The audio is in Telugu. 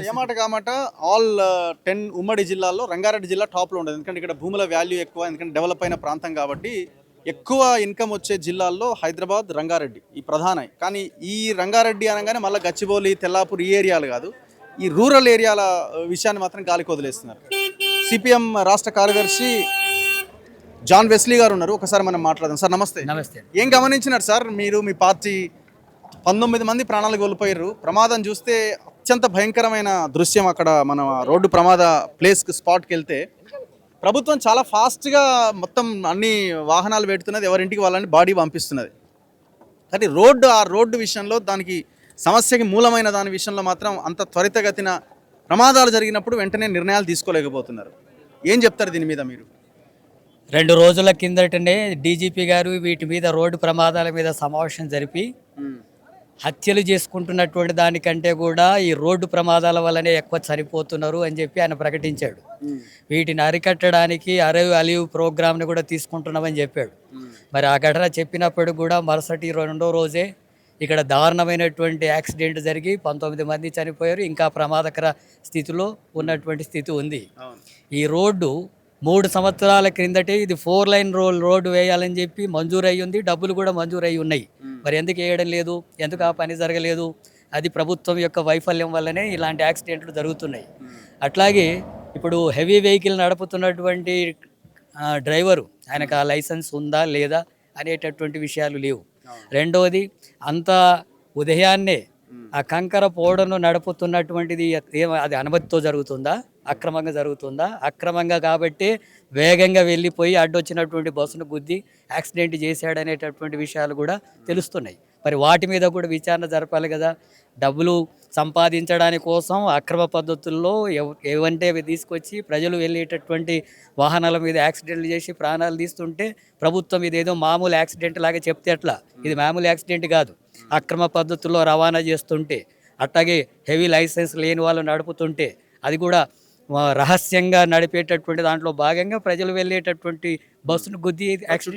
ఏమాట కామాట ఆల్ 10 ఉమ్మడి జిల్లాల్లో రంగారెడ్డి జిల్లా టాప్లో ఉండదు. ఎందుకంటే ఇక్కడ భూముల వాల్యూ ఎక్కువ, ఎందుకంటే డెవలప్ అయిన ప్రాంతం కాబట్టి ఎక్కువ ఇన్కమ్ వచ్చే జిల్లాల్లో హైదరాబాద్, రంగారెడ్డి ఈ ప్రధానයි. కానీ ఈ రంగారెడ్డి అనగానే మళ్ళీ గచ్చిబౌలి, తెల్లాపూర్ ఈ ఏరియాలు కాదు, ఈ రూరల్ ఏరియాల విషయాన్ని మాత్రం గాలికి వదిలేస్తున్నారు. సిపిఎం రాష్ట్ర కార్యదర్శి జాన్ వెస్లీ గారు ఉన్నారు, ఒకసారి మనం మాట్లాడదాం. సార్ నమస్తే. నమస్తే. ఏం గమనించినారు సార్ మీరు, మీ పార్టీ 19 మంది ప్రాణాలు కోల్పోయారు. ప్రమాదం చూస్తే అత్యంత భయంకరమైన దృశ్యం. అక్కడ మన రోడ్డు ప్రమాద ప్లేస్కి స్పాట్కి వెళ్తే ప్రభుత్వం చాలా ఫాస్ట్గా మొత్తం అన్ని వాహనాలు పెడుతున్నది, ఎవరింటికి వాళ్ళని బాడీ పంపిస్తున్నది. కానీ ఆ రోడ్డు విషయంలో, దానికి సమస్యకి మూలమైన దాని విషయంలో మాత్రం అంత త్వరితగతిన ప్రమాదాలు జరిగినప్పుడు వెంటనే నిర్ణయాలు తీసుకోలేకపోతున్నారు. ఏం చెప్తారు దీని మీద మీరు? 2 రోజుల కిందటనే డీజీపీ గారు వీటి మీద రోడ్డు ప్రమాదాల మీద సమావేశం జరిపి హత్యలు చేసుకుంటున్నటువంటి దానికంటే కూడా ఈ రోడ్డు ప్రమాదాల వల్లనే ఎక్కువ చనిపోతున్నారు అని చెప్పి ఆయన ప్రకటించాడు. వీటిని అరికట్టడానికి అలీవ్ ప్రోగ్రామ్ని కూడా తీసుకుంటున్నామని చెప్పాడు. మరి ఆ ఘటన చెప్పినప్పుడు కూడా మరుసటి 2వ రోజే ఇక్కడ దారుణమైనటువంటి యాక్సిడెంట్ జరిగి 19 మంది చనిపోయారు. ఇంకా ప్రమాదకర స్థితిలో ఉన్నటువంటి స్థితి ఉంది. ఈ రోడ్డు 3 సంవత్సరాల క్రిందటే ఇది 4 లైన్ రోడ్డు వేయాలని చెప్పి మంజూరు అయ్యి ఉంది, డబ్బులు కూడా మంజూరు అయ్యి ఉన్నాయి. మరి ఎందుకు వేయడం లేదు, ఎందుకు ఆ పని జరగలేదు? అది ప్రభుత్వం యొక్క వైఫల్యం వల్లనే ఇలాంటి యాక్సిడెంట్లు జరుగుతున్నాయి. అట్లాగే ఇప్పుడు హెవీ వెహికల్ నడుపుతున్నటువంటి డ్రైవరు, ఆయనకు ఆ లైసెన్స్ ఉందా లేదా అనేటటువంటి విషయాలు లేవు. రెండవది, అంత ఉదయాన్నే ఆ కంకర పోడను నడుపుతున్నటువంటిది అది అనుమతితో జరుగుతుందా, అక్రమంగా జరుగుతుందా? అక్రమంగా కాబట్టి వేగంగా వెళ్ళిపోయి అడ్డొచ్చినటువంటి బస్సును గుద్ది యాక్సిడెంట్ చేశాడనేటటువంటి విషయాలు కూడా తెలుస్తున్నాయి. మరి వాటి మీద కూడా విచారణ జరపాలి కదా. డబ్బులు సంపాదించడానికి కోసం అక్రమ పద్ధతుల్లో ఏవంటే తీసుకొచ్చి ప్రజలు వెళ్ళేటటువంటి వాహనాల మీద యాక్సిడెంట్లు చేసి ప్రాణాలు తీస్తుంటే ప్రభుత్వం ఇదేదో మామూలు యాక్సిడెంట్ లాగా చెప్తే ఎట్లా? ఇది మామూలు యాక్సిడెంట్ కాదు. అక్రమ పద్ధతుల్లో రవాణా చేస్తుంటే, అట్లాగే హెవీ లైసెన్స్ లేని వాళ్ళు నడుపుతుంటే, అది కూడా రహస్యంగా నడిపేటటువంటి దాంట్లో భాగంగా ప్రజలు వెళ్ళేటటువంటి బస్సును గుద్ది యాక్సిడెంట్